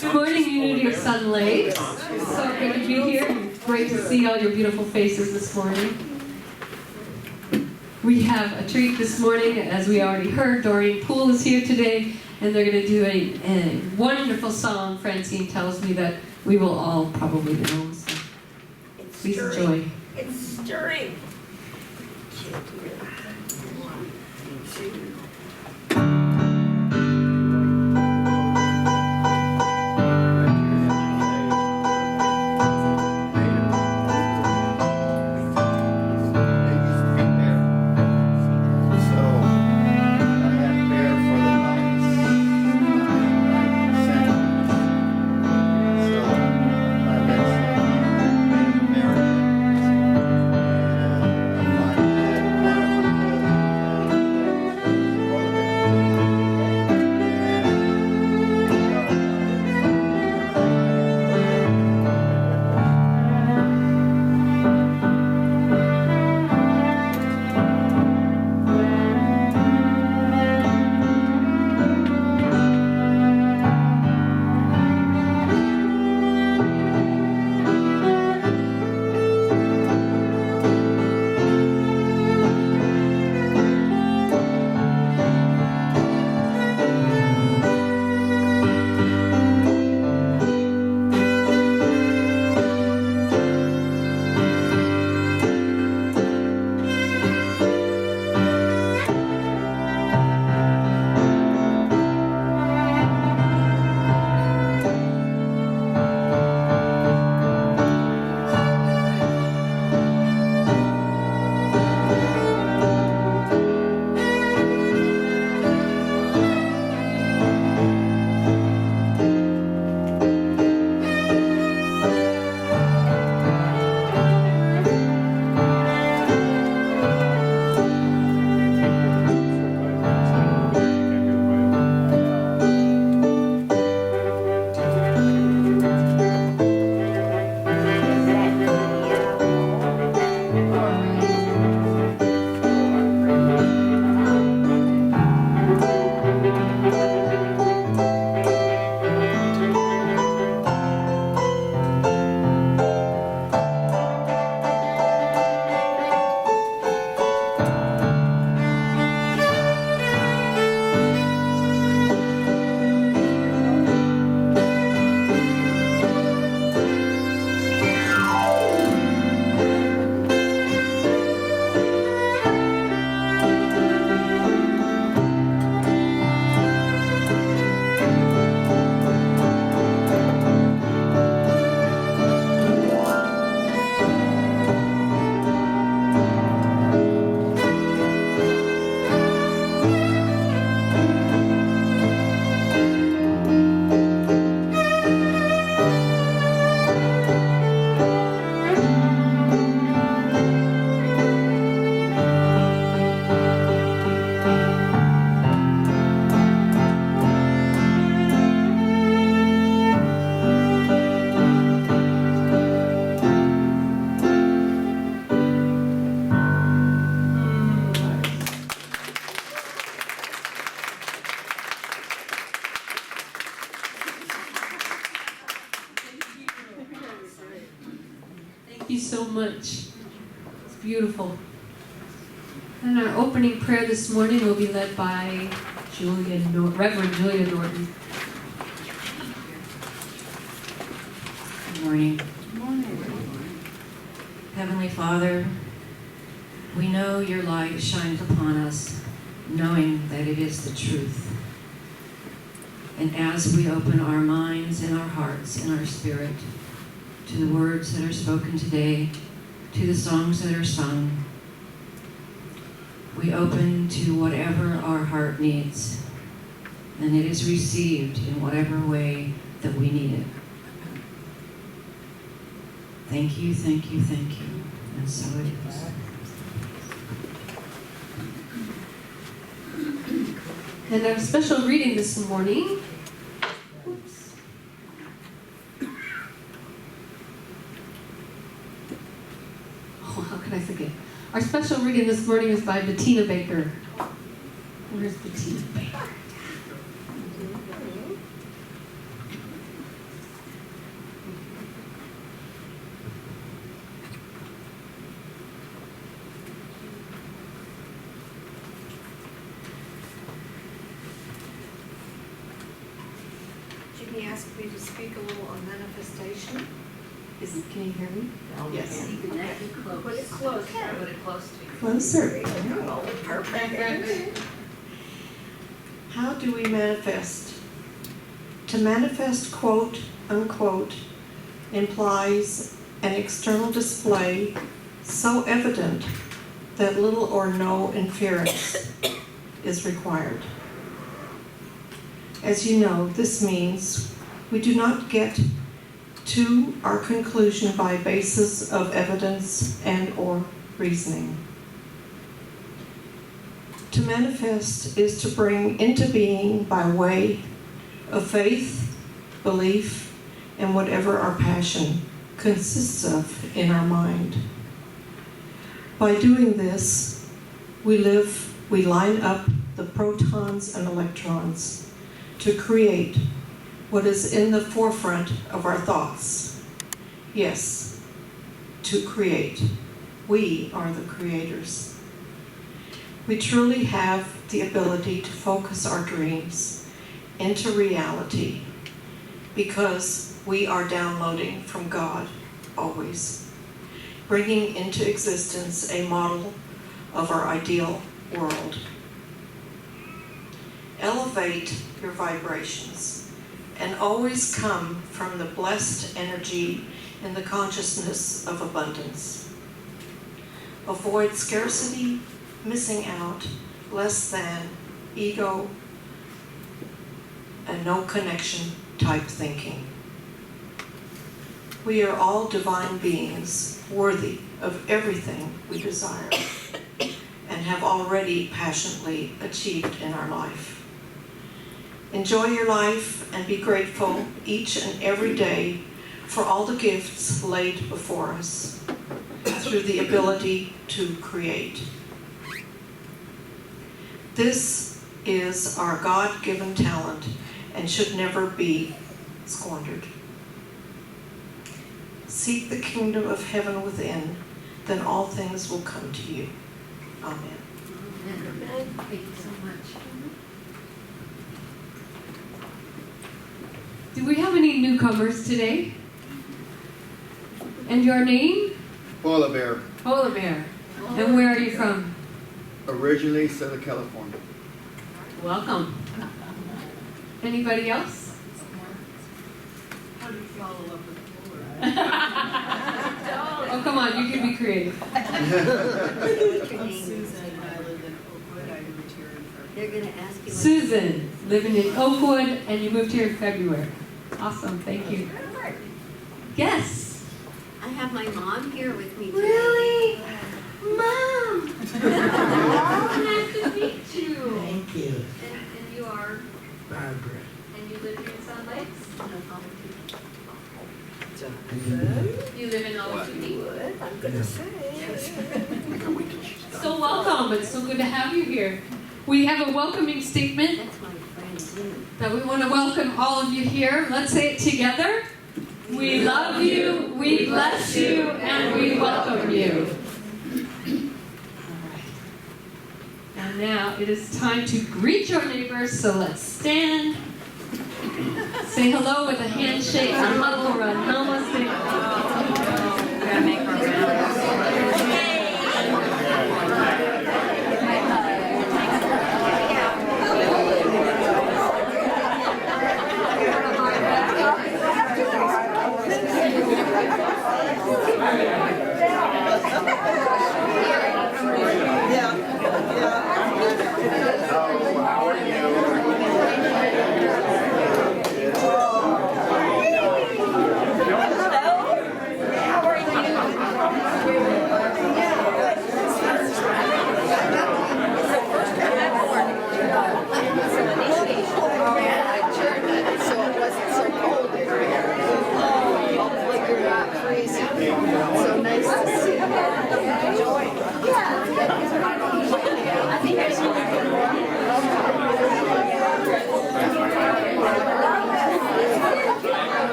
Good morning, Unity of Sun Lake. So good to be here. Great to see all your beautiful faces this morning. We have a treat this morning, as we already heard. Doreen Poole is here today, and they're going to do a wonderful song. Francine tells me that we will all probably know. So please enjoy. It's stirring. much. It's beautiful. And our opening prayer this morning will be led by Reverend Julia Norton. Good morning. Good morning. Heavenly Father, we know your light shines upon us, knowing that it is the truth. And as we open our minds and our hearts and our spirit to the words that are spoken today, to the songs that are sung, we open to whatever our heart needs, and it is received in whatever way that we need it. Thank you, thank you, thank you. And so it is. And our special reading this morning, how could I forget? Our special reading this morning is by Bettina Baker. Where's Bettina Baker? Jeanne asked me to speak a little on manifestation. Can you hear me? Yes. Put it close. Put it close to you. Closer. Oh, perfect. How do we manifest? To manifest, quote, unquote, implies an external display so evident that little or no inference is required. As you know, this means we do not get to our conclusion by basis of evidence and or reasoning. To manifest is to bring into being by way of faith, belief, and whatever our passion consists of in our mind. By doing this, we line up the protons and electrons to create what is in the forefront of our thoughts. Yes, to create. We are the creators. We truly have the ability to focus our dreams into reality because we are downloading from God always, bringing into existence a model of our ideal world. Elevate your vibrations and always come from the blessed energy in the consciousness of abundance. Avoid scarcity, missing out, less than, ego, and no connection type thinking. We are all divine beings, worthy of everything we desire and have already passionately achieved in our life. Enjoy your life and be grateful each and every day for all the gifts laid before us through the ability to create. This is our God-given talent and should never be squandered. Seek the kingdom of heaven within, then all things will come to you. Amen. Amen. Thank you so much. Do we have any newcomers today? And your name? Polar Bear, Polar Bear. And where are you from? originally Southern California. Welcome. Anybody else? How do you follow up with Oh, come on, you can be creative. I'm Susan, I live in Oakwood, I moved here in February. They're going to ask you. Susan, living in Oakwood, and you moved here in February. Awesome, thank you. Yes. I have my mom here with me today. Really? Mom! Nice to meet you. Thank you, And you are, Barbara. and you live here in Salt Lakes? You live in Oakwood. I'm gonna say. So welcome. It's so good to have you here. We have a welcoming statement That's my friend. that we want to welcome all of you here. Let's say it together. We love you, we bless you, and we welcome you. And now it is time to greet your neighbors, so let's stand. Say hello with a handshake, a hug, or a namaste. We're gonna make our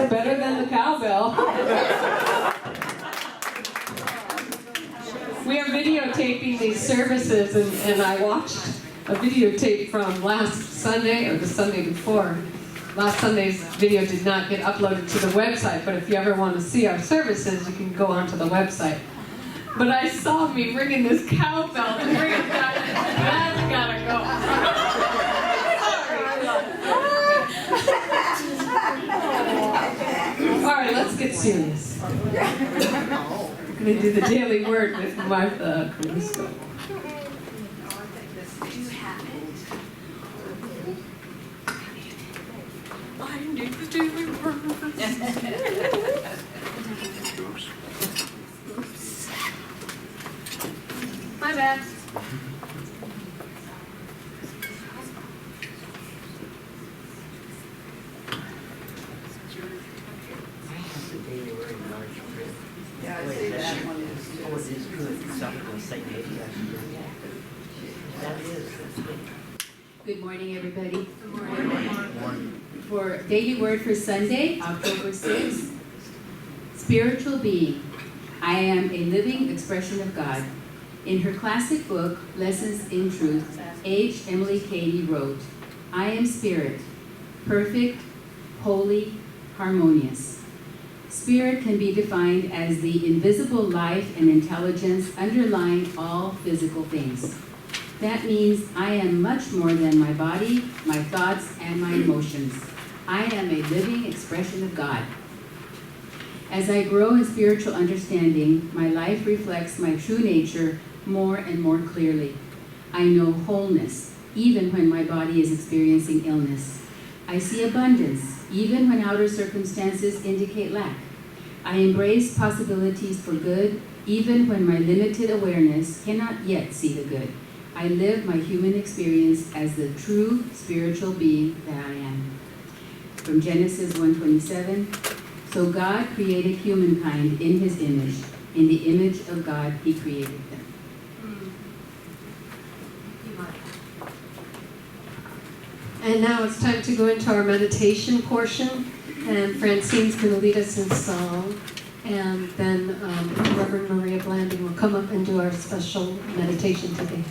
Better than the cowbell. We are videotaping these services, and I watched a videotape from last Sunday, or the Sunday before. Last Sunday's video did not get uploaded to the website, but if you ever want to see our services, you can go onto the website. But I saw me ringing this cowbell and bring it back. That's gotta go. All right, let's get serious. We're going to do the daily word with Martha Caruso. Do you have it? I need the daily word. My bad. Yeah, I see that one is. Oh, it is good. Something will say maybe I should. That is, that's good. Good morning, everybody. Good morning. One. For Daily Word for Sunday, October 6th, Spiritual Being. I am a living expression of God. In her classic book, Lessons in Truth, H. Emily Cady wrote, I am spirit, perfect, holy, harmonious. Spirit can be defined as the invisible life and intelligence underlying all physical things. That means I am much more than my body, my thoughts, and my emotions. I am a living expression of God. As I grow in spiritual understanding, my life reflects my true nature more and more clearly. I know wholeness, even when my body is experiencing illness. I see abundance, even when outer circumstances indicate lack. I embrace possibilities for good, even when my limited awareness cannot yet see the good. I live my human experience as the true spiritual being that I am. From Genesis 1:27, so God created humankind in his image. In the image of God, he created them. And now it's time to go into our meditation portion. And Francine's going to lead us in song. And then Reverend Maria Blanding will come up and do our special meditation today.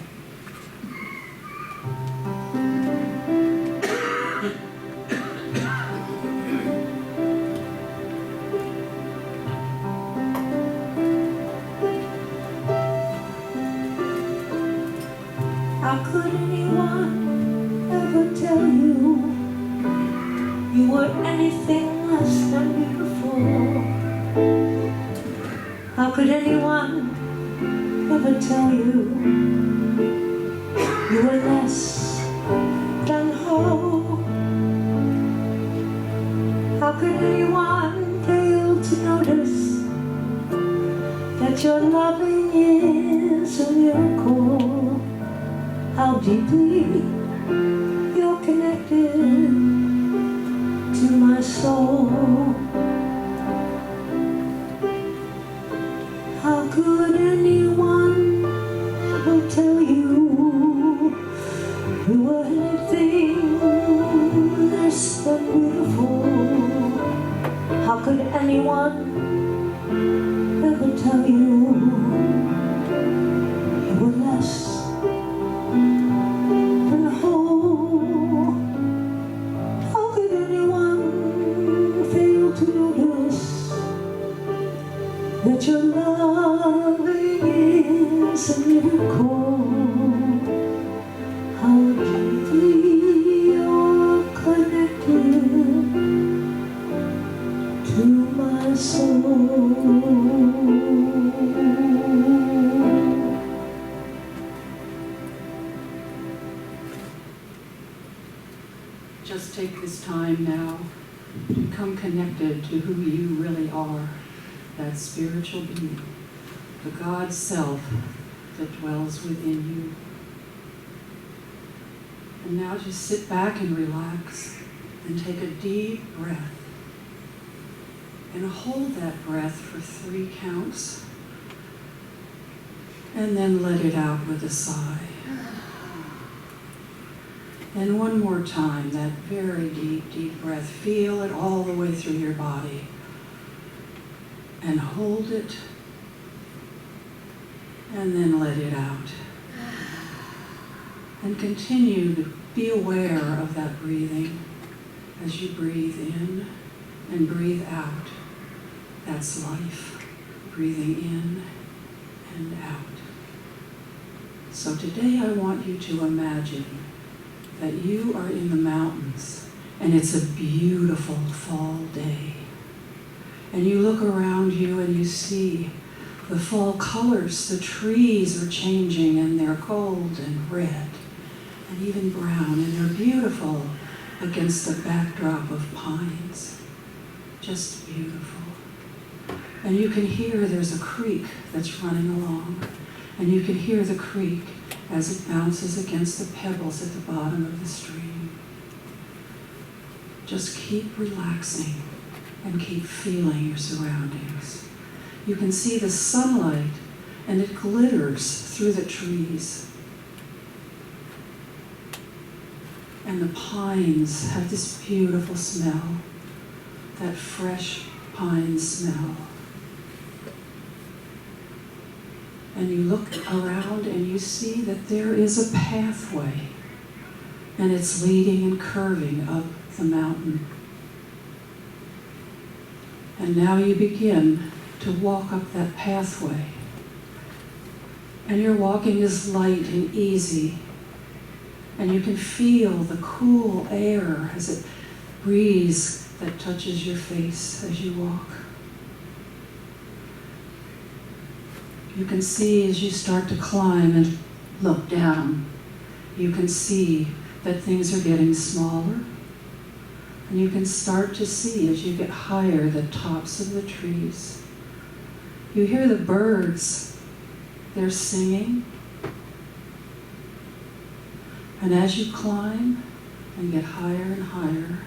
How could anyone ever tell you you were anything less than beautiful? How could anyone ever tell you you were less than whole? How could anyone fail to notice that your loving is a miracle? How deeply you're connected to my soul. How could anyone ever tell you you were anything less than beautiful? How could anyone ever tell you you were less than whole? How could anyone fail to notice that your loving is a miracle? How deeply you're connected to my soul. Just take this time now to become connected to who you really are, that spiritual being, the God self that dwells within you. And now just sit back and relax and take a deep breath. And hold that breath for 3 counts. And then let it out with a sigh. And one more time, that very deep, deep breath. Feel it all the way through your body. And hold it. And then let it out. And continue to be aware of that breathing as you breathe in and breathe out. That's life. Breathing in and out. So today I want you to imagine that you are in the mountains and it's a beautiful fall day. And you look around you and you see the fall colors. The trees are changing and they're gold and red and even brown, and they're beautiful against the backdrop of pines. Just beautiful. And you can hear there's a creek that's running along, and you can hear the creek as it bounces against the pebbles at the bottom of the stream. Just keep relaxing and keep feeling your surroundings. You can see the sunlight and it glitters through the trees. And the pines have this beautiful smell, that fresh pine smell. And you look around and you see that there is a pathway, and it's leading and curving up the mountain. And now you begin to walk up that pathway. And your walking is light and easy. And you can feel the cool air as it breeze that touches your face as you walk. You can see as you start to climb and look down, you can see that things are getting smaller. And you can start to see as you get higher the tops of the trees. You hear the birds, they're singing. And as you climb and get higher and higher,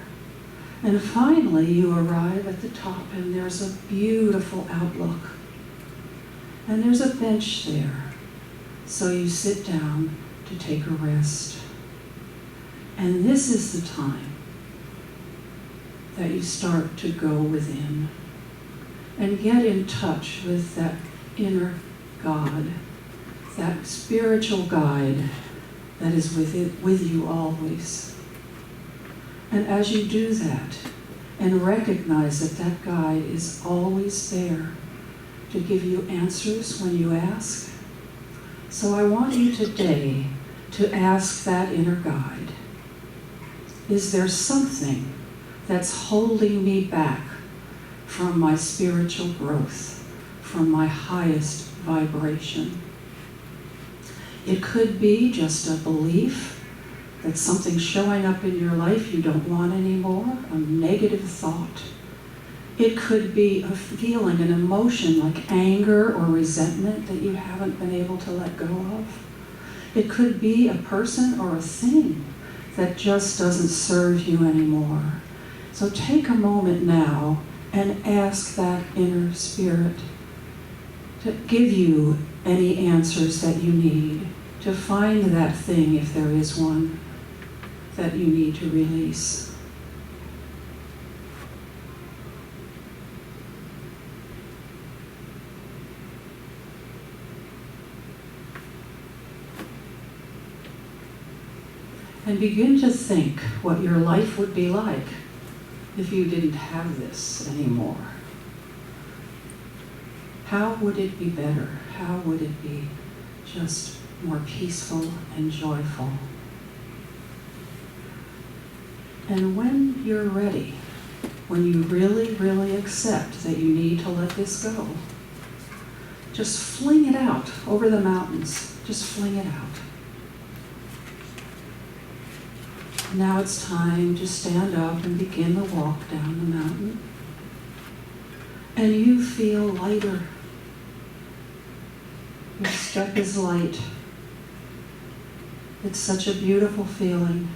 and finally you arrive at the top and there's a beautiful outlook. And there's a bench there. So you sit down to take a rest. And this is the time that you start to go within and get in touch with that inner God, that spiritual guide that is with you always. And as you do that and recognize that that guide is always there to give you answers when you ask, so I want you today to ask that inner guide, is there something that's holding me back from my spiritual growth, from my highest vibration? It could be just a belief that something's showing up in your life you don't want anymore, a negative thought. It could be a feeling, an emotion like anger or resentment that you haven't been able to let go of. It could be a person or a thing that just doesn't serve you anymore. So take a moment now and ask that inner spirit to give you any answers that you need, to find that thing, if there is one, that you need to release. And begin to think what your life would be like if you didn't have this anymore. How would it be better? How would it be just more peaceful and joyful? And when you're ready, when you really, really accept that you need to let this go, just fling it out over the mountains. Just fling it out. Now it's time to stand up and begin the walk down the mountain. And you feel lighter. Your step is light. It's such a beautiful feeling.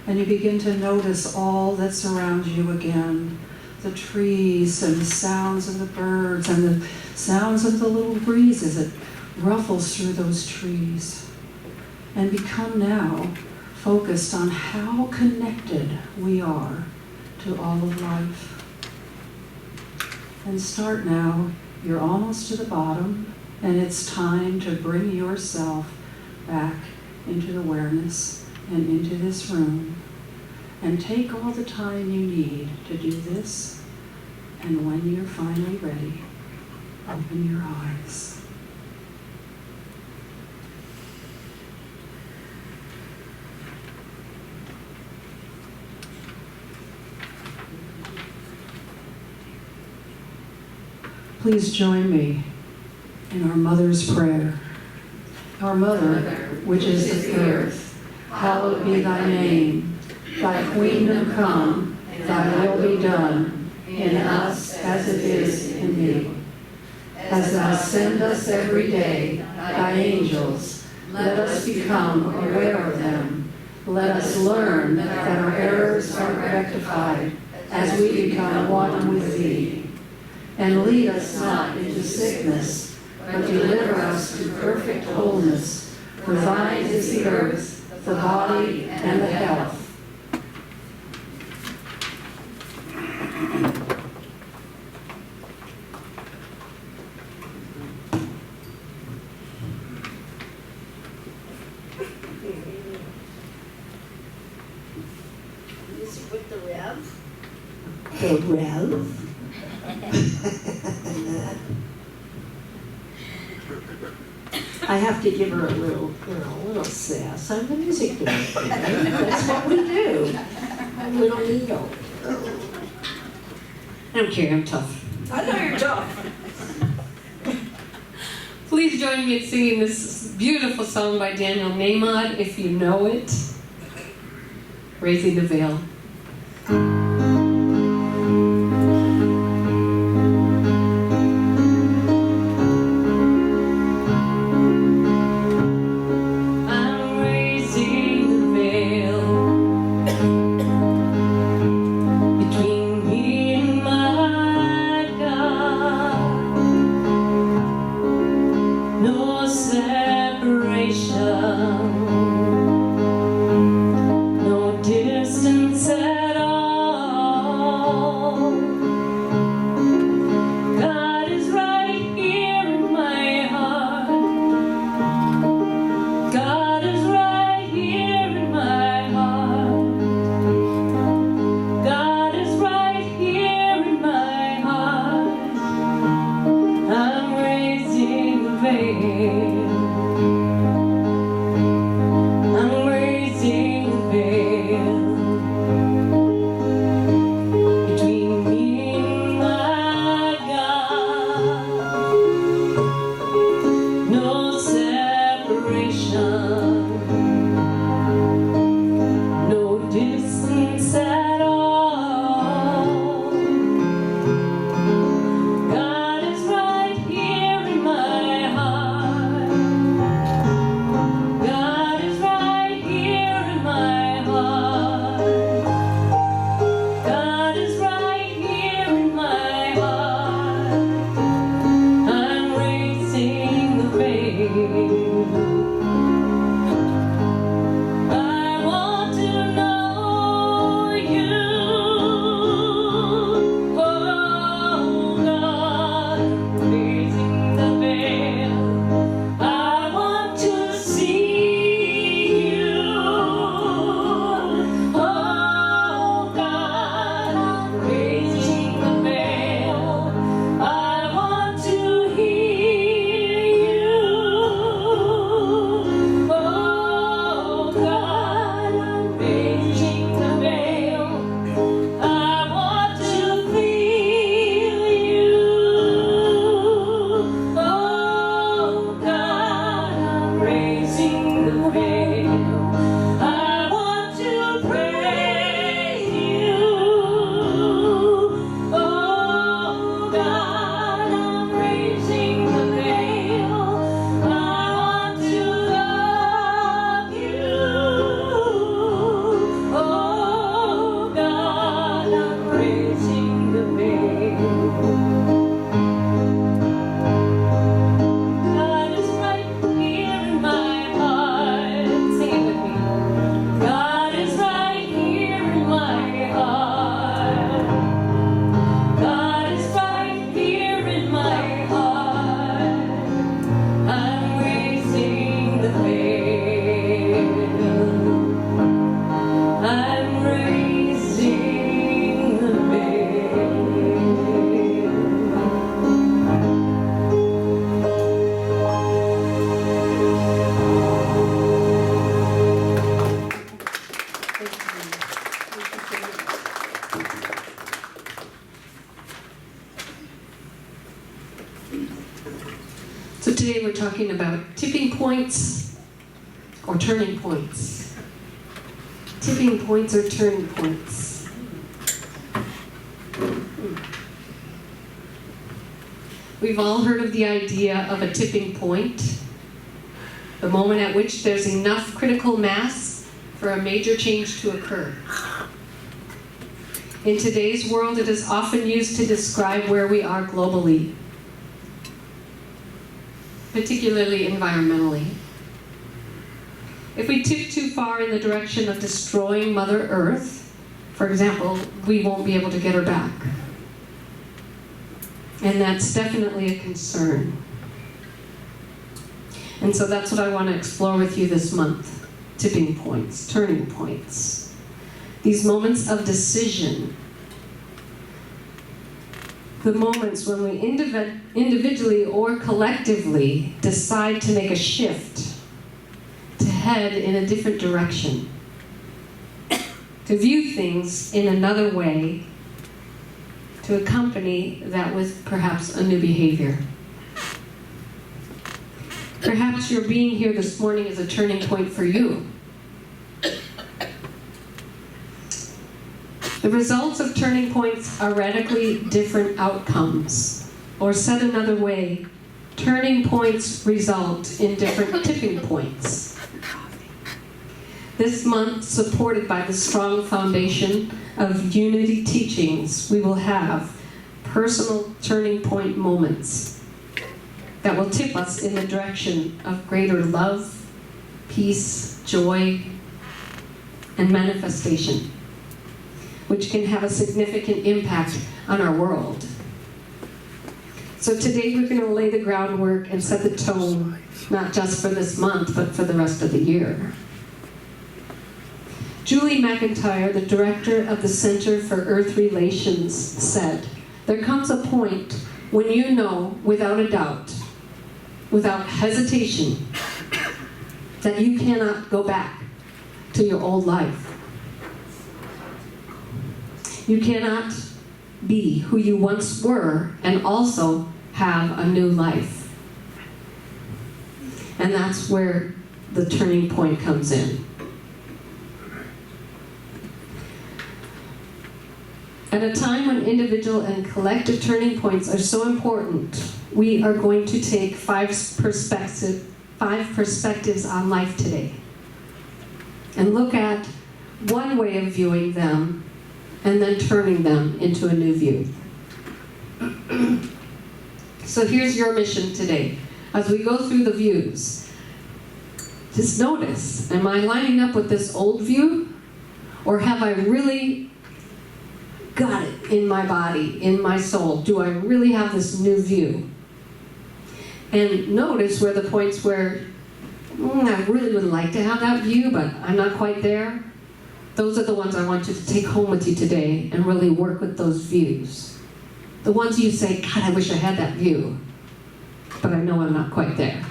And you begin to notice all that's around you again. The trees and the sounds of the birds and the sounds of the little breeze as it ruffles through those trees. And become now focused on how connected we are to all of life. And start now. You're almost to the bottom, and it's time to bring yourself back into the awareness and into this room. And take all the time you need to do this. And when you're finally ready, open your eyes. Please join me in our Mother's Prayer. Our Mother, which is in the earth, hallowed be thy name. Thy kingdom come, thy will be done, in us as it is in thee. As thou send us every day thy angels, let us become aware of them. Let us learn that our errors are rectified as we become one with thee. And lead us not into sickness, but deliver us to perfect wholeness. For thine is the earth, the body, and the health. Well, I have to give her a little, a little sass. I'm the music director, right? That's what we do. A little needle. I don't care, I'm tough. I know you're tough. Please join me in singing this beautiful song by Daniel Nahmod, if you know it. Raising the Veil. I'm raising the veil between me and my God. No separation, no distance at all. God is right here in my heart. God is right here in my heart. God is right here in my heart. I'm raising the veil. I'm raising the veil between me and my God. No separation, no distance at all. God is right here in my heart. God is right here in my heart. God is right here in my heart. I'm raising the veil. I want to know you, oh God, raising the veil. I want to see you, oh God, raising the veil. I want to hear you, oh God, raising the veil. I want to feel you, oh God, raising the veil. I want to praise you, oh God, I'm raising the veil. I want to love you, oh God, I'm raising the veil. God is right here in my heart. Sing it with me. God is right here in my heart. God is right here in my heart. I'm raising the veil. I'm raising the veil. So today we're talking about tipping points or turning points. Tipping points or turning points. We've all heard of the idea of a tipping point, the moment at which there's enough critical mass for a major change to occur. In today's world, it is often used to describe where we are globally, particularly environmentally. If we tip too far in the direction of destroying Mother Earth, for example, we won't be able to get her back. And that's definitely a concern. And so that's what I want to explore with you this month. Tipping points, turning points. These moments of decision the moments when we individually or collectively decide to make a shift, to head in a different direction, to view things in another way, to accompany that with perhaps a new behavior. Perhaps your being here this morning is a turning point for you. The results of turning points are radically different outcomes. Or said another way, turning points result in different tipping points. This month, supported by the strong foundation of unity teachings, we will have personal turning point moments that will tip us in the direction of greater love, peace, joy, and manifestation, which can have a significant impact on our world. So today we're going to lay the groundwork and set the tone, not just for this month, but for the rest of the year. Julie McIntyre, the director of the Center for Earth Relations, said, "There comes a point when you know, without a doubt, without hesitation, that you cannot go back to your old life. You cannot be who you once were and also have a new life." And that's where the turning point comes in. At a time when individual and collective turning points are so important, we are going to take five perspectives on life today and look at one way of viewing them and then turning them into a new view. So here's your mission today. As we go through the views, just notice, am I lining up with this old view? Or have I really got it in my body, in my soul? Do I really have this new view? And notice where the points where, I really would like to have that view, but I'm not quite there. Those are the ones I want you to take home with you today and really work with those views. The ones you say, God, I wish I had that view, but I know I'm not quite there.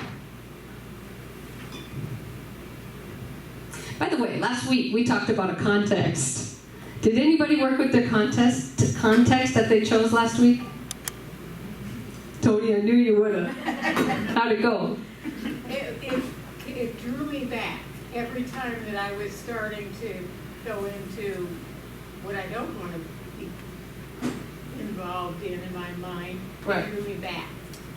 By the way, last week we talked about a context. Did anybody work with their context that they chose last week? Tony, I knew you would have. How'd it go? It drew me back every time that I was starting to go into what I don't want to be involved in my mind. Right. It drew me back.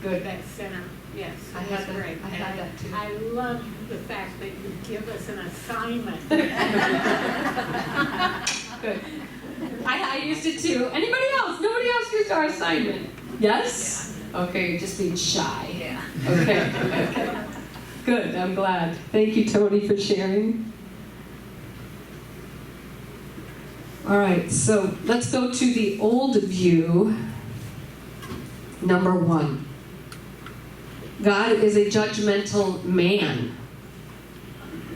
Good. That center. Yes, I it had was that. great. I had that too. I love the fact that you give us an assignment. Good. I used it too. Anybody else? Nobody else used our assignment? Yes? Okay, you're just being shy. Yeah. Okay. Good, I'm glad. Thank you, Tony, for sharing. All right, so let's go to the old view, number 1. God is a judgmental man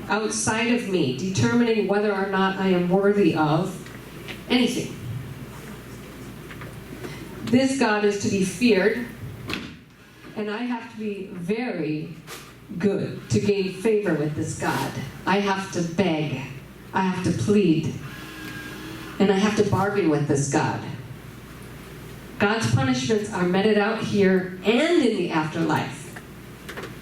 outside of me, determining whether or not I am worthy of anything. This God is to be feared, and I have to be very good to gain favor with this God. I have to beg, I have to plead, and I have to bargain with this God. God's punishments are meted out here and in the afterlife.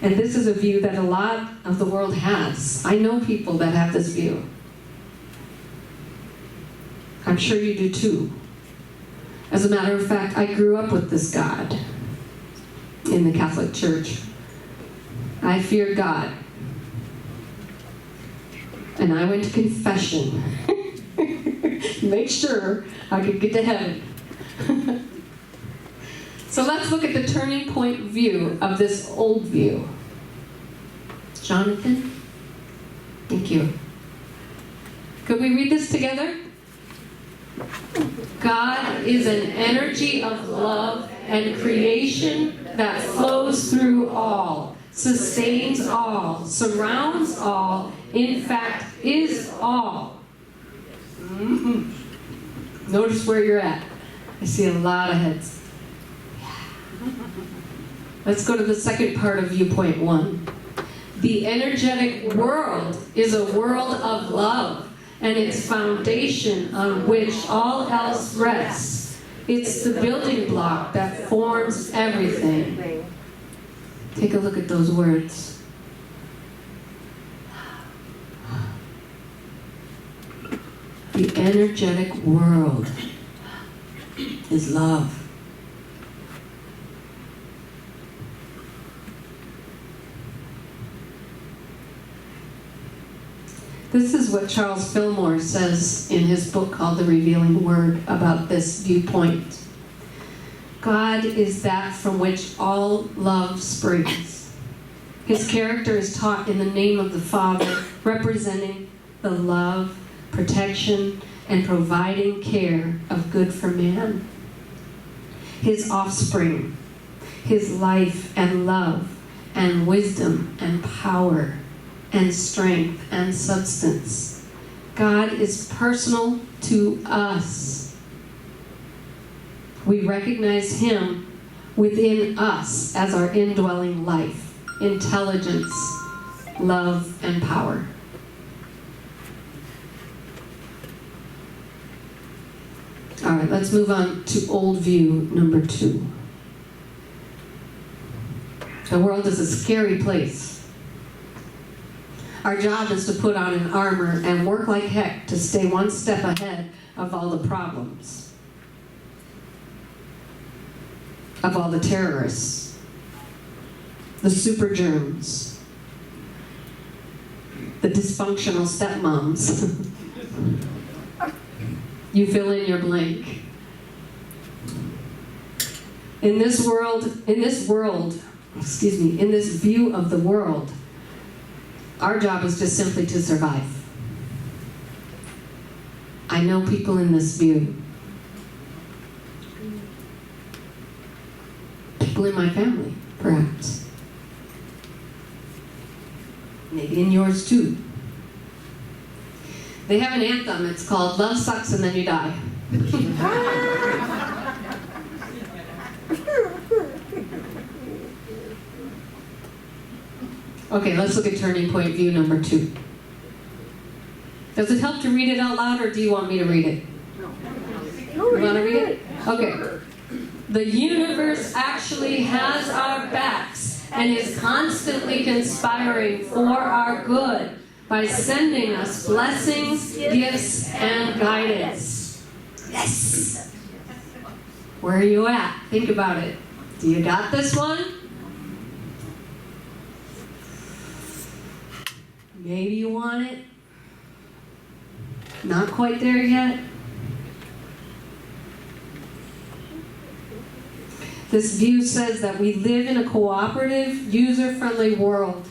And this is a view that a lot of the world has. I know people that have this view. I'm sure you do too. As a matter of fact, I grew up with this God in the Catholic Church. I feared God. And I went to confession. Make sure I could get to heaven. So let's look at the turning point view of this old view. Jonathan? Thank you. Could we read this together? God is an energy of love and creation that flows through all, sustains all, surrounds all, in fact, is all. Mm-hmm. Notice where you're at. I see a lot of heads. Let's go to the second part of viewpoint 1. The energetic world is a world of love and its foundation on which all else rests. It's the building block that forms everything. Take a look at those words. The energetic world is love. This is what Charles Fillmore says in his book called The Revealing Word about this viewpoint. God is that from which all love springs. His character is taught in the name of the Father, representing the love, protection, and providing care of good for man. His offspring, his life and love and wisdom and power and strength and substance. God is personal to us. We recognize him within us as our indwelling life, intelligence, love, and power. All right, let's move on to old view number 2. The world is a scary place. Our job is to put on an armor and work like heck to stay one step ahead of all the problems, of all the terrorists, the super germs, the dysfunctional stepmoms. You fill in your blank. In this view of the world, our job is just simply to survive. I know people in this view. People in my family, perhaps. Maybe in yours too. They have an anthem, it's called Love Sucks and Then You Die. Okay, let's look at turning point view number 2. Does it help to read it out loud, or do you want me to read it? You want to read it? Okay. The universe actually has our backs and is constantly conspiring for our good by sending us blessings, gifts, and guidance. Yes! Where are you at? Think about it. Do you got this one? Maybe you want it. Not quite there yet. This view says that we live in a cooperative, user-friendly world,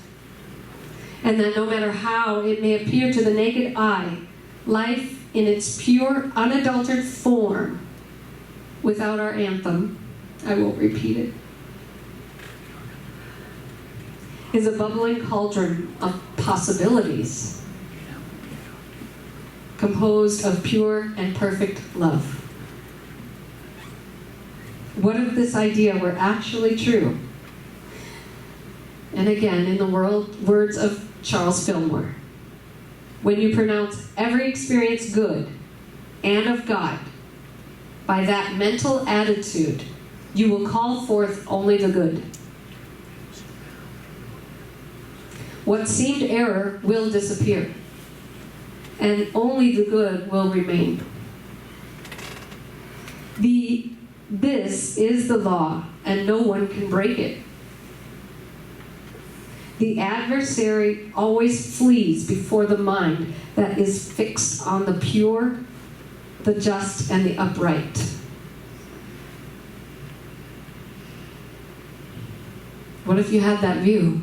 and that no matter how it may appear to the naked eye, life in its pure, unadulterated form, without our anthem, I won't repeat it, is a bubbling cauldron of possibilities, composed of pure and perfect love. What if this idea were actually true? And again, in the words of Charles Fillmore, when you pronounce every experience good and of God, by that mental attitude, you will call forth only the good. What seemed error will disappear, and only the good will remain. This is the law, and no one can break it. The adversary always flees before the mind that is fixed on the pure, the just, and the upright. What if you had that view?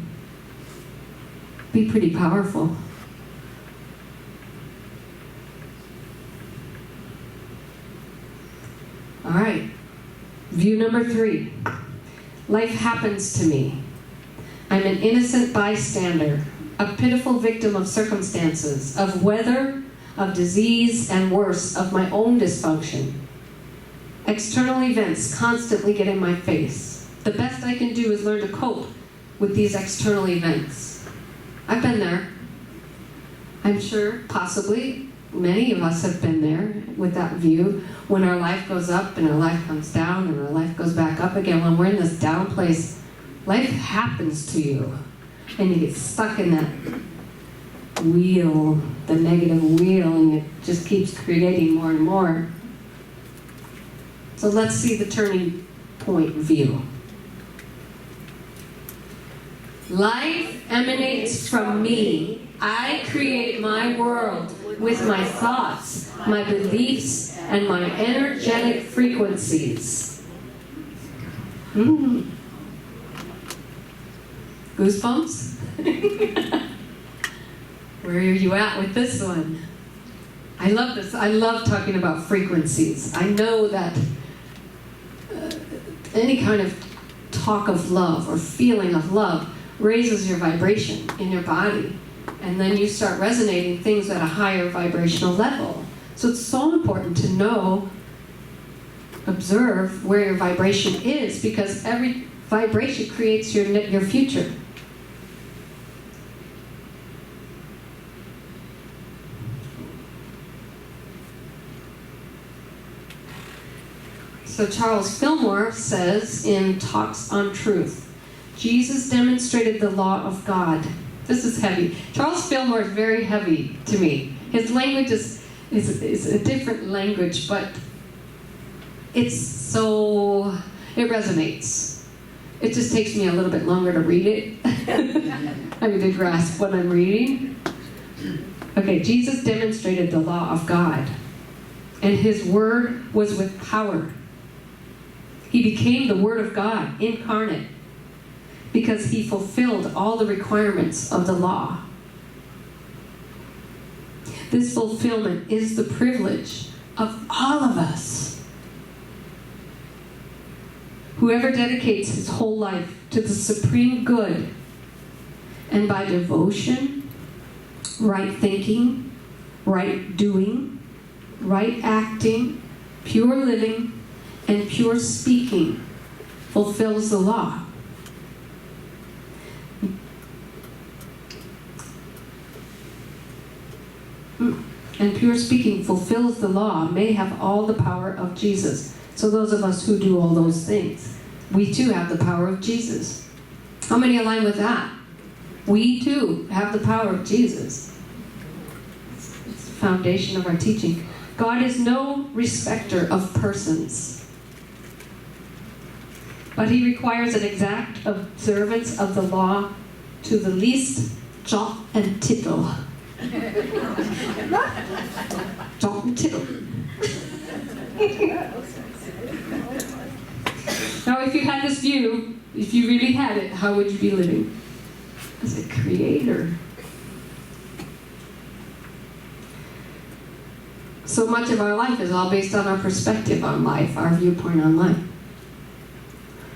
Be pretty powerful. All right. View number 3. Life happens to me. I'm an innocent bystander, a pitiful victim of circumstances, of weather, of disease, and worse, of my own dysfunction. External events constantly get in my face. The best I can do is learn to cope with these external events. I've been there. I'm sure, possibly, many of us have been there with that view. When our life goes up and our life comes down and our life goes back up again, when we're in this down place, life happens to you. And you get stuck in that wheel, the negative wheel, and it just keeps creating more and more. So let's see the turning point view. Life emanates from me. I create my world with my thoughts, my beliefs, and my energetic frequencies. Goosebumps? Where are you at with this one? I love this. I love talking about frequencies. I know that any kind of talk of love or feeling of love raises your vibration in your body. And then you start resonating things at a higher vibrational level. So it's so important to know, observe where your vibration is, because every vibration creates your future. So Charles Fillmore says in Talks on Truth, Jesus demonstrated the law of God. This is heavy. Charles Fillmore is very heavy to me. His language is a different language, but it resonates. It just takes me a little bit longer to read it. I mean, to grasp what I'm reading. Okay, Jesus demonstrated the law of God, and his word was with power. He became the Word of God incarnate because he fulfilled all the requirements of the law. This fulfillment is the privilege of all of us. Whoever dedicates his whole life to the supreme good, and by devotion, right thinking, right doing, right acting, pure living, and pure speaking, fulfills the law. And pure speaking fulfills the law, may have all the power of Jesus. So those of us who do all those things, we too have the power of Jesus. How many align with that? We too have the power of Jesus. It's the foundation of our teaching. God is no respecter of persons, but he requires an exact observance of the law to the least jot and tittle. Jot and tittle. Now, if you had this view, if you really had it, how would you be living? As a creator. So much of our life is all based on our perspective on life, our viewpoint on life.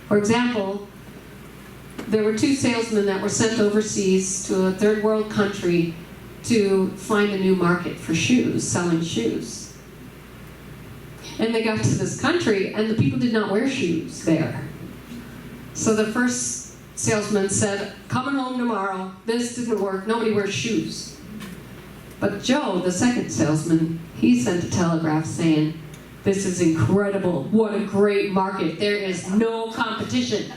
For example, there were 2 salesmen that were sent overseas to a third world country to find a new market for shoes, selling shoes. And they got to this country, and the people did not wear shoes there. So the first salesman said, coming home tomorrow, this didn't work, nobody wears shoes. But Joe, the second salesman, he sent a telegraph saying, this is incredible, what a great market, there is no competition.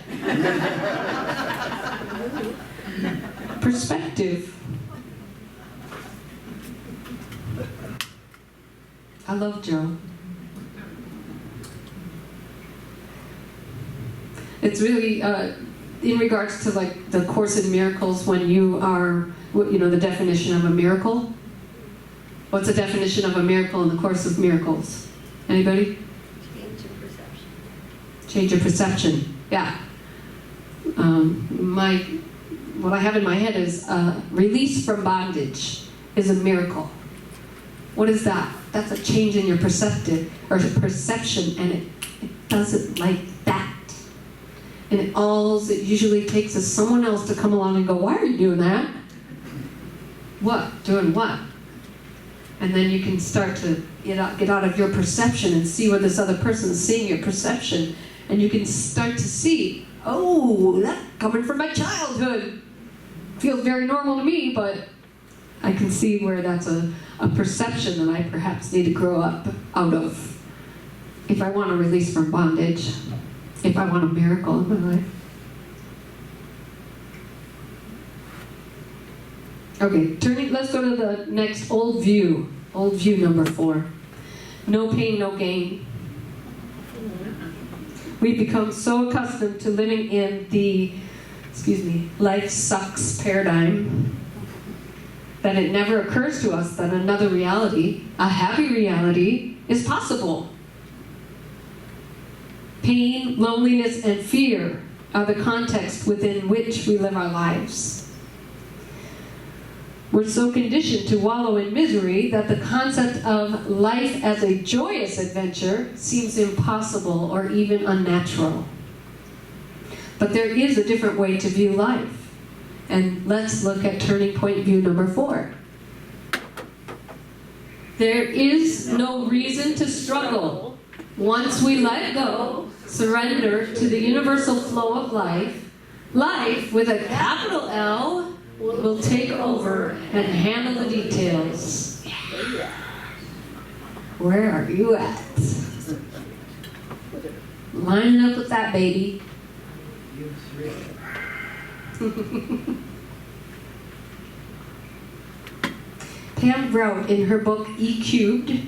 Perspective. I love Joe. It's really, in regards to like the Course in Miracles, when you are, the definition of a miracle. What's the definition of a miracle in the Course of Miracles? Anybody? Change of perception. Change of perception, yeah. What I have in my head is release from bondage is a miracle. What is that? That's a change in your perception, and it doesn't like that. And it usually takes is someone else to come along and go, why are you doing that? What? Doing what? And then you can start to get out of your perception and see where this other person is seeing your perception. And you can start to see, oh, that's coming from my childhood. Feels very normal to me, but I can see where that's a perception that I perhaps need to grow up out of if I want to release from bondage, if I want a miracle in my life. Okay, let's go to the next old view number 4. No pain, no gain. We've become so accustomed to living in the, life sucks paradigm that it never occurs to us that another reality, a happy reality, is possible. Pain, loneliness, and fear are the context within which we live our lives. We're so conditioned to wallow in misery that the concept of life as a joyous adventure seems impossible or even unnatural. But there is a different way to view life. And let's look at turning point view number 4. There is no reason to struggle. Once we let go, surrender to the universal flow of life, life with a capital L will take over and handle the details. Where are you at? Lining up with that baby. Pam wrote in her book E Cubed,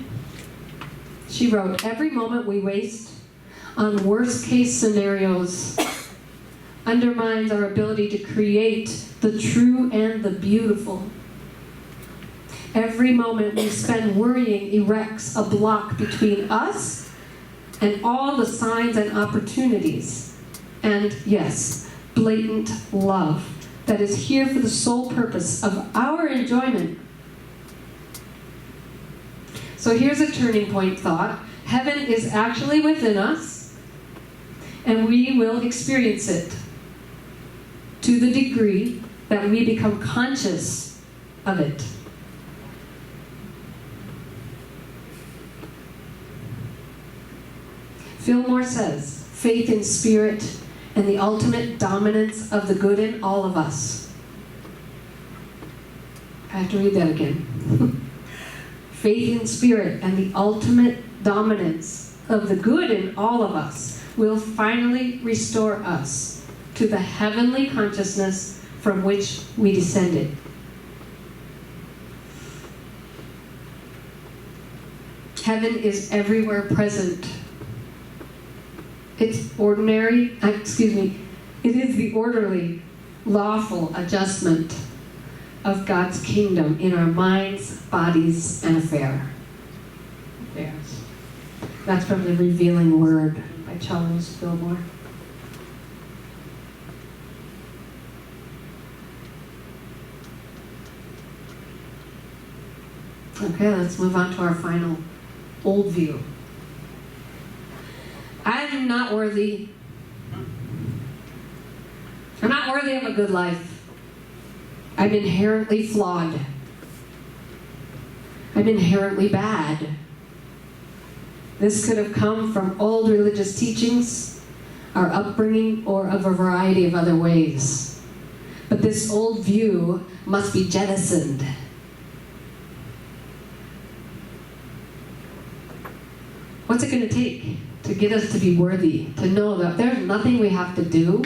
she wrote, every moment we waste on worst case scenarios undermines our ability to create the true and the beautiful. Every moment we spend worrying erects a block between us and all the signs and opportunities, and yes, blatant love that is here for the sole purpose of our enjoyment. So here's a turning point thought. Heaven is actually within us, and we will experience it to the degree that we become conscious of it. Fillmore says, faith in spirit and the ultimate dominance of the good in all of us. I have to read that again. Faith in spirit and the ultimate dominance of the good in all of us will finally restore us to the heavenly consciousness from which we descended. Heaven is everywhere present. It is the orderly, lawful adjustment of God's kingdom in our minds, bodies, and affairs. That's from the Revealing Word by Charles Fillmore. Okay, let's move on to our final old view. I'm not worthy. I'm not worthy of a good life. I'm inherently flawed. I'm inherently bad. This could have come from old religious teachings, our upbringing, or of a variety of other ways. But this old view must be jettisoned. What's it going to take to get us to be worthy, to know that there's nothing we have to do?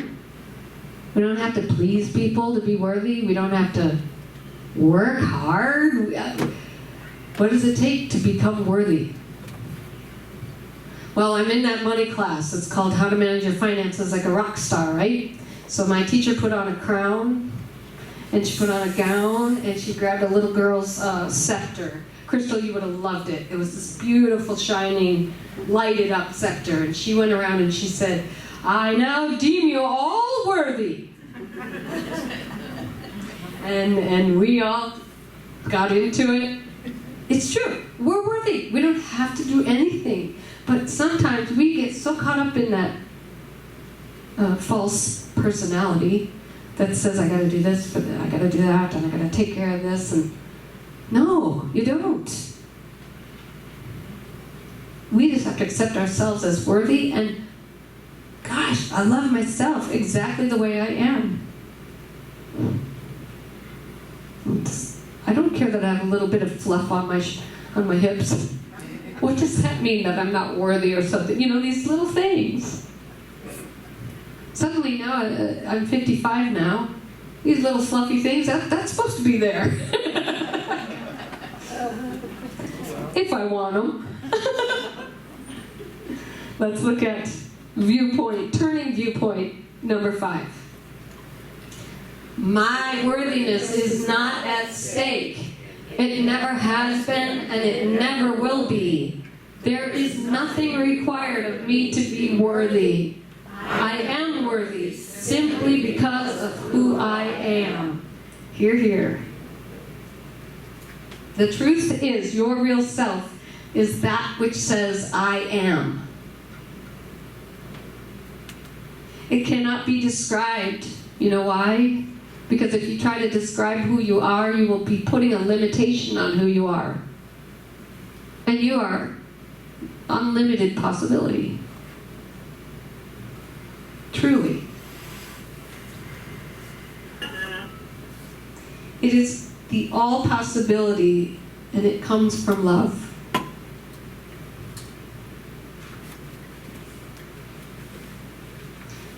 We don't have to please people to be worthy. We don't have to work hard. What does it take to become worthy? Well, I'm in that money class. It's called How to Manage Your Finances Like a Rock Star, right? So my teacher put on a crown, and she put on a gown, and she grabbed a little girl's scepter. Crystal, you would have loved it. It was this beautiful, shining, lighted up scepter. And she went around and she said, I now deem you all worthy. and we all got into it. It's true. We're worthy. We don't have to do anything. But sometimes we get so caught up in that false personality that says, I gotta do this, but I gotta do that, and I gotta take care of this. And no, you don't. We just have to accept ourselves as worthy, and I love myself exactly the way I am. I don't care that I have a little bit of fluff on my hips. What does that mean, that I'm not worthy or something? You know, these little things. Suddenly now, I'm 55 now. These little fluffy things, that's supposed to be there. If I want them. Let's look at turning viewpoint number 5. My worthiness is not at stake. It never has been, and it never will be. There is nothing required of me to be worthy. I am worthy simply because of who I am. Hear, hear. The truth is, your real self is that which says, I am. It cannot be described. You know why? Because if you try to describe who you are, you will be putting a limitation on who you are. And you are unlimited possibility. Truly. It is the all possibility, and it comes from love.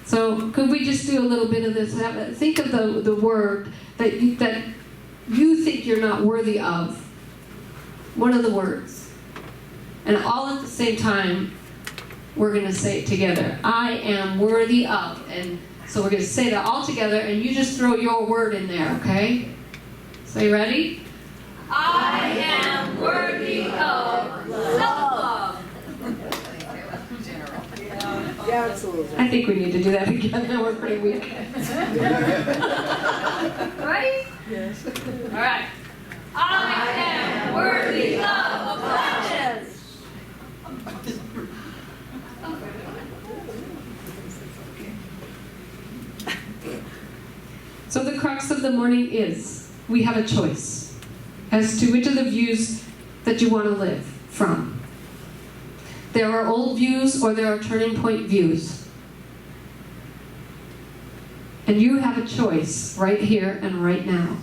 So could we just do a little bit of this? Think of the word that you think you're not worthy of. One of the words. And all at the same time, we're going to say it together. I am worthy of. And so we're going to say that all together, and you just throw your word in there, okay? So you ready? I am worthy of love. Yeah, absolutely. I think we need to do that again. We're pretty weak. Right? Yes. All right. I am worthy of affections. So the crux of the morning is, we have a choice as to which of the views that you want to live from. There are old views or there are turning point views. And you have a choice right here and right now.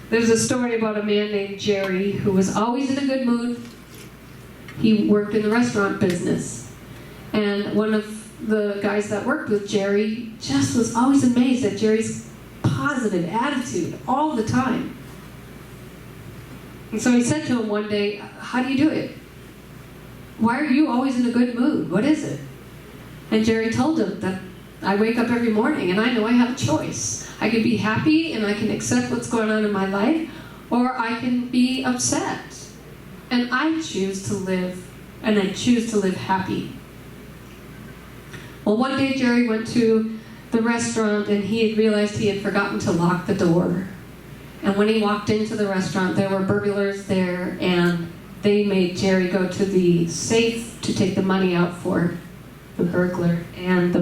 There's a story about a man named Jerry who was always in a good mood. He worked in the restaurant business. And one of the guys that worked with Jerry just was always amazed at Jerry's positive attitude all the time. And so he said to him one day, how do you do it? Why are you always in a good mood? What is it? And Jerry told him that I wake up every morning and I know I have a choice. I can be happy and I can accept what's going on in my life, or I can be upset. And I choose to live, and I choose to live happy. Well, one day Jerry went to the restaurant and he had realized he had forgotten to lock the door. And when he walked into the restaurant, there were burglars there, and they made Jerry go to the safe to take the money out for the burglar. And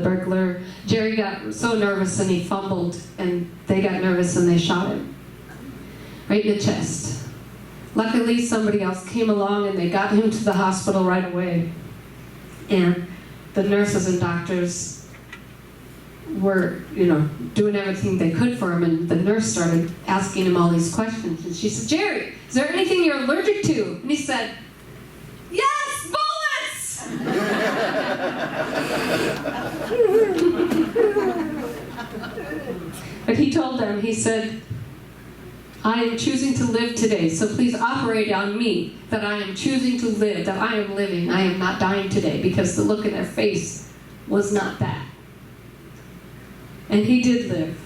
Jerry got so nervous and he fumbled, and they got nervous and they shot him right in the chest. Luckily, somebody else came along and they got him to the hospital right away. And the nurses and doctors were, doing everything they could for him, and the nurse started asking him all these questions. And she said, Jerry, is there anything you're allergic to? And he said, yes, bullets! But he told them, he said, I am choosing to live today, so please operate on me, that I am choosing to live, that I am living, I am not dying today, because the look in their face was not that. And he did live.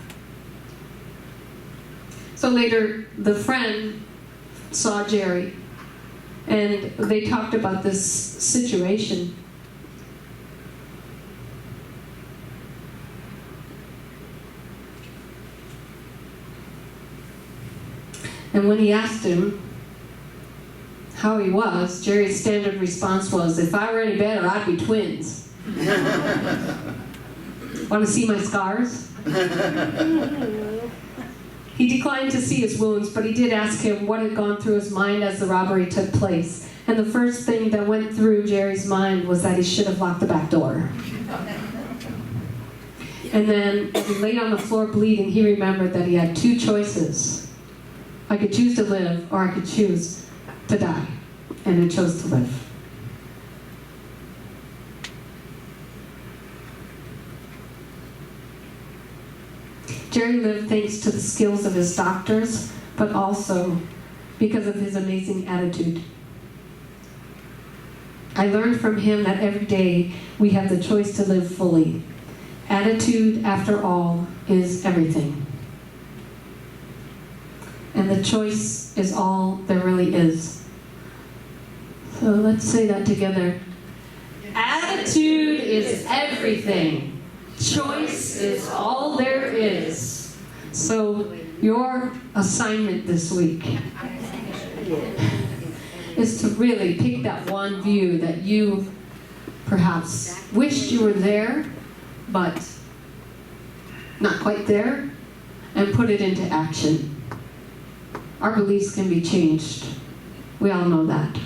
So later, the friend saw Jerry, and they talked about this situation. And when he asked him how he was, Jerry's standard response was, if I were any better, I'd be twins. Want to see my scars? He declined to see his wounds, but he did ask him what had gone through his mind as the robbery took place. And And the first thing that went through Jerry's mind was that he should have locked the back door. And then, as he laid on the floor bleeding, he remembered that he had two choices. I could choose to live, or I could choose to die. And he chose to live. Jerry lived thanks to the skills of his doctors, but also because of his amazing attitude. I learned from him that every day we have the choice to live fully. Attitude, after all, is everything. And the choice is all there really is. So let's say that together. Attitude is everything. Choice is all there is. So your assignment this week is to really pick that one view that you perhaps wished you were there, but not quite there, and put it into action. Our beliefs can be changed. We all know that.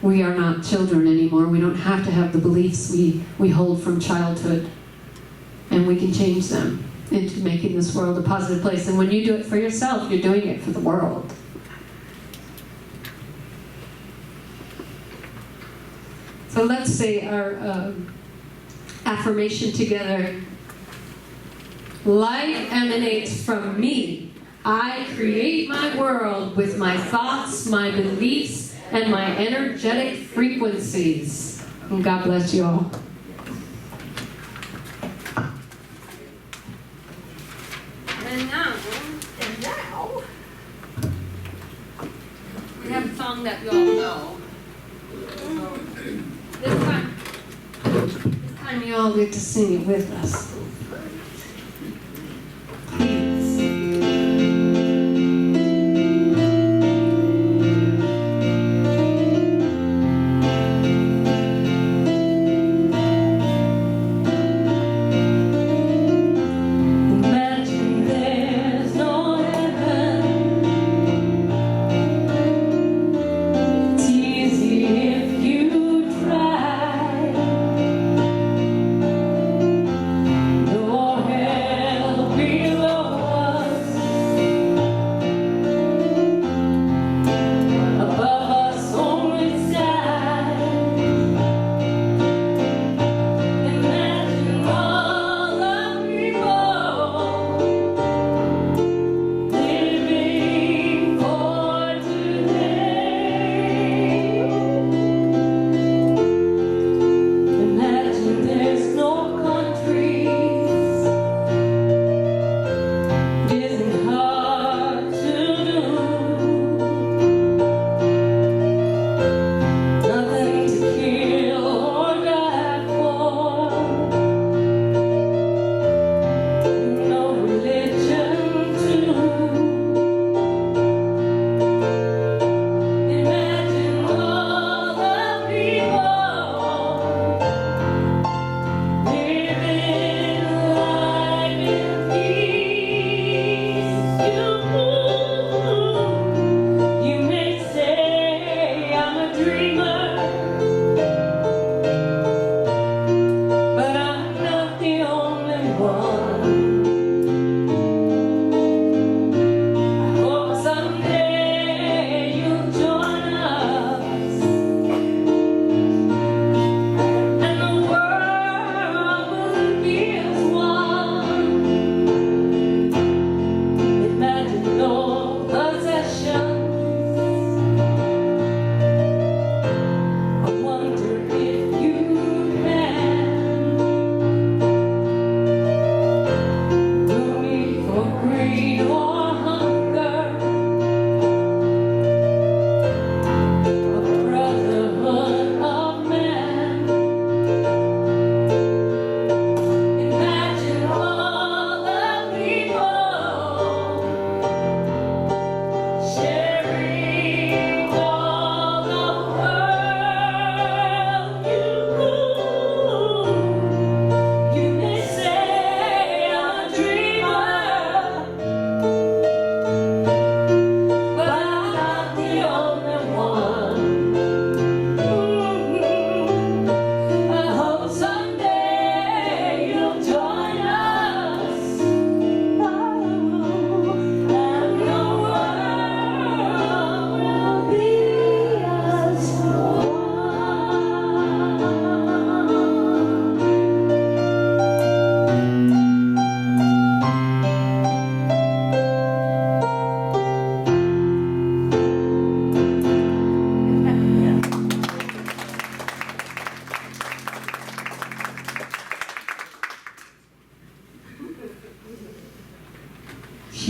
We are not children anymore. We don't have to have the beliefs we hold from childhood. And we can change them into making this world a positive place. And when you do it for yourself, you're doing it for the world. So let's say our affirmation together. Life emanates from me. I create my world with my thoughts, my beliefs, and my energetic frequencies. And God bless you all. And now, we have a song that you all know. So, this time You all get to sing it with us.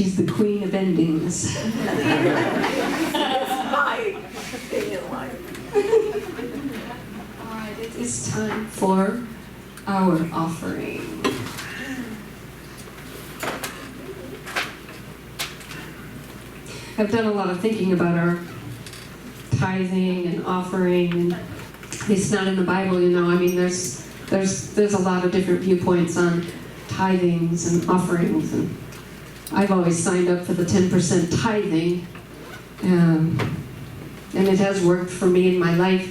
she's the queen of endings. All right, it is time for our offering. I've done a lot of thinking about our tithing and offering, and it's not in the Bible, you know. I mean, there's a lot of different viewpoints on tithings and offerings, and I've always signed up for the 10% tithing, and it has worked for me in my life.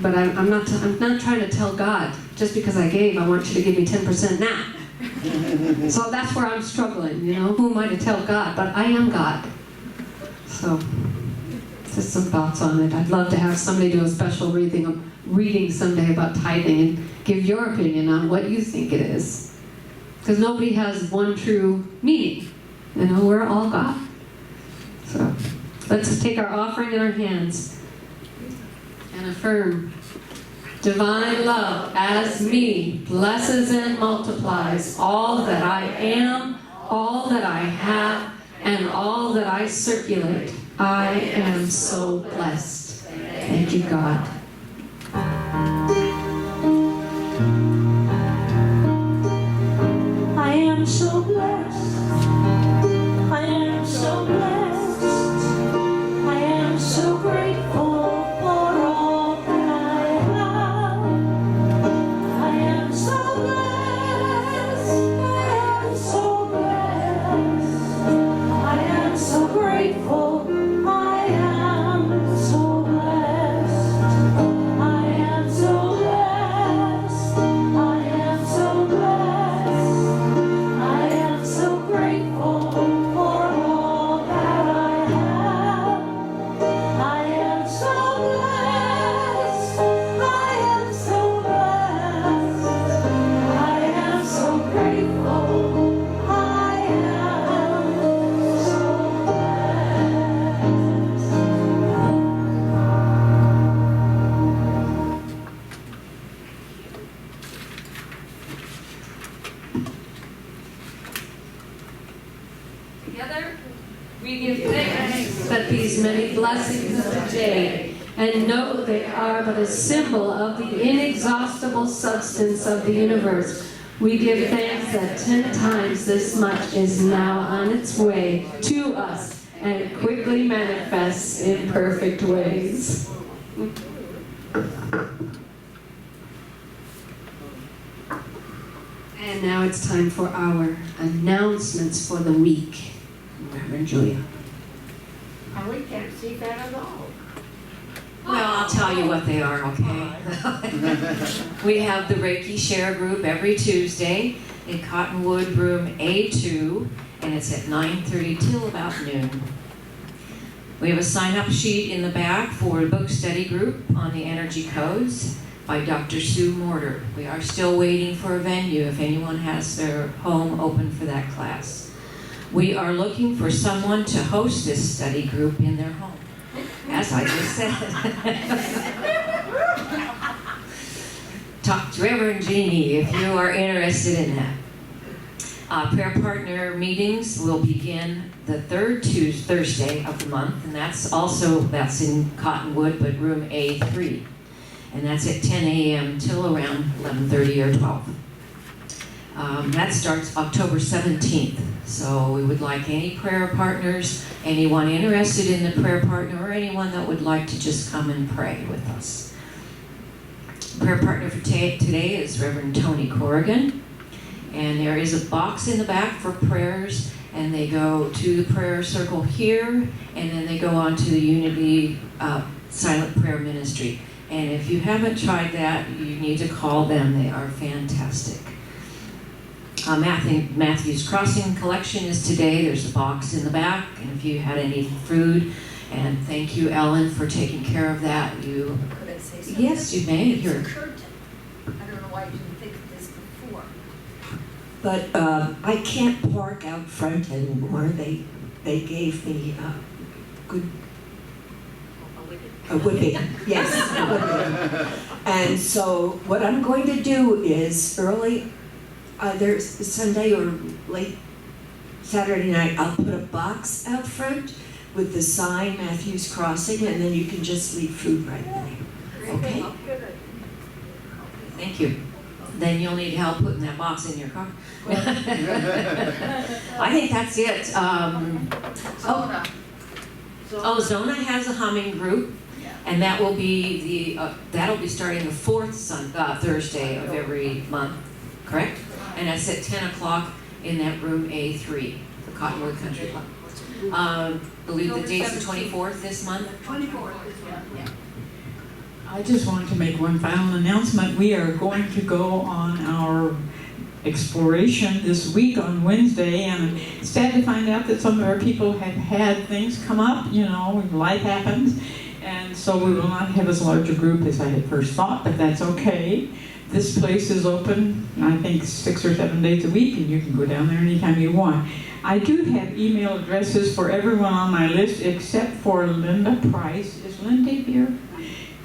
But I'm not trying to tell God, just because I gave, I want you to give me 10% now. So that's where I'm struggling, you know. Who am I to tell God? But I am God. So, just some thoughts on it. I'd love to have somebody do a special reading someday about tithing and give your opinion on what you think it is. Because nobody has one true meaning. You know, we're all God. So, let's take our offering in our hands and affirm. Divine love as me blesses and multiplies all that I am, all that I have, and all that I circulate. I am so blessed. Thank you, God. I am so blessed. I am so blessed. I am so grateful for all that I have. I am so blessed. I am so blessed. I am so grateful. I am so blessed. I am so blessed. I am so blessed. I am so grateful for all that I have. I am so blessed. I am so blessed. I am so grateful. I am so Together, we give thanks that these many blessings of the day, and know they are but a symbol of the inexhaustible substance of the universe. We give thanks that 10 times this much is now on its way to us and quickly manifests in perfect ways. And now it's time for our announcements for the week. Reverend Julia. And we can't see that at all. Well, I'll tell you what they are, okay? We have the Reiki Share Group every Tuesday in Cottonwood Room A2, and it's at 9:30 till about noon. We have a sign-up sheet in the back for a book study group on the energy codes by Dr. Sue Mortar. We are still waiting for a venue if anyone has their home open for that class. We are looking for someone to host this study group in their home, as I just said. Talk to Reverend Jeanne if you are interested in that. Prayer partner meetings will begin the third Thursday of the month, and that's in Cottonwood, but room A3. And that's at 10 a.m. till around 11:30 or 12. That starts October 17th. So we would like any prayer partners, anyone interested in the prayer partner, or anyone that would like to just come and pray with us. Prayer partner for today is Reverend Tony Corrigan. And there is a box in the back for prayers, and they go to the prayer circle here, and then they go on to the Unity Silent Prayer Ministry. And if you haven't tried that, you need to call them. They are fantastic. Matthew's Crossing collection is today. There's a box in the back, and if you had any food, and thank you, Ellen, for taking care of that. Could I say something? Yes, you may. It's occurred to me. I don't know why I didn't think of this before. But I can't park out front anymore. They gave me a whipping. Yes, a whipping. And so what I'm going to do is early, either Sunday or late Saturday night, I'll put a box out front with the sign Matthews Crossing, and then you can just leave food right there. Okay? Thank you. Then you'll need help putting that box in your car. I think that's it. Zona has a humming group, and that will be that'll be starting the fourth Thursday of every month, correct? And that's at 10 o'clock in that room A3, the Cottonwood Country Club. Believe the date's the 24th this month. 24th, yeah. I just wanted to make one final announcement. We are going to go on our exploration this week on Wednesday, and it's sad to find out that some of our people have had things come up, life happens, and so we will not have as large a group as I had first thought, but that's okay. This place is open, I think, 6 or 7 days a week, and you can go down there anytime you want. I do have email addresses for everyone on my list except for Linda Price. Is Linda here?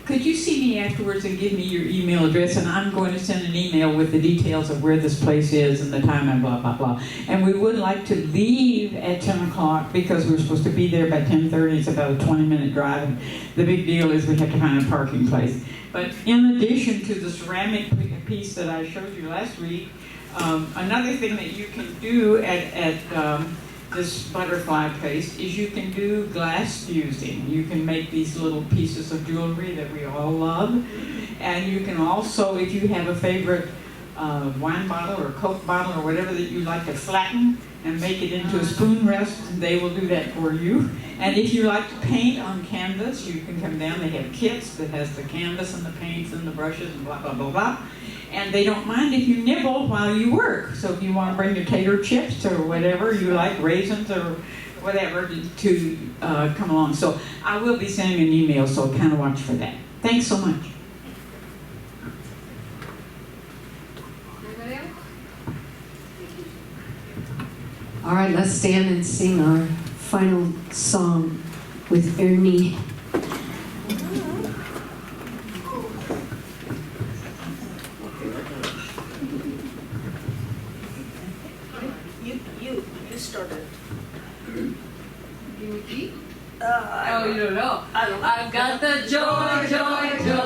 Could you see me afterwards and give me your email address, and I'm going to send an email with the details of where this place is and the time and blah, blah, blah. And we would like to leave at 10 o'clock because we're supposed to be there by 10:30. It's about a 20-minute drive. And the big deal is we have to find a parking place. But in addition to the ceramic piece that I showed you last week, another thing that you can do at this butterfly place is you can do glass fusing. You can make these little pieces of jewelry that we all love. And you can also, if you have a favorite wine bottle or Coke bottle or whatever that you like to flatten and make it into a spoon rest, they will do that for you. And if you like to paint on canvas, you can come down. They have kits that has the canvas and the paints and the brushes and blah, blah, blah, blah. And they don't mind if you nibble while you work. So if you want to bring your tater chips or whatever you like, raisins or whatever, to come along. So I will be sending an email, so kind of watch for that. Thanks so much. Anybody else? All right, let's stand and sing our final song with Ernie. You started. Oh, you don't know. I've got the joy, joy, joy.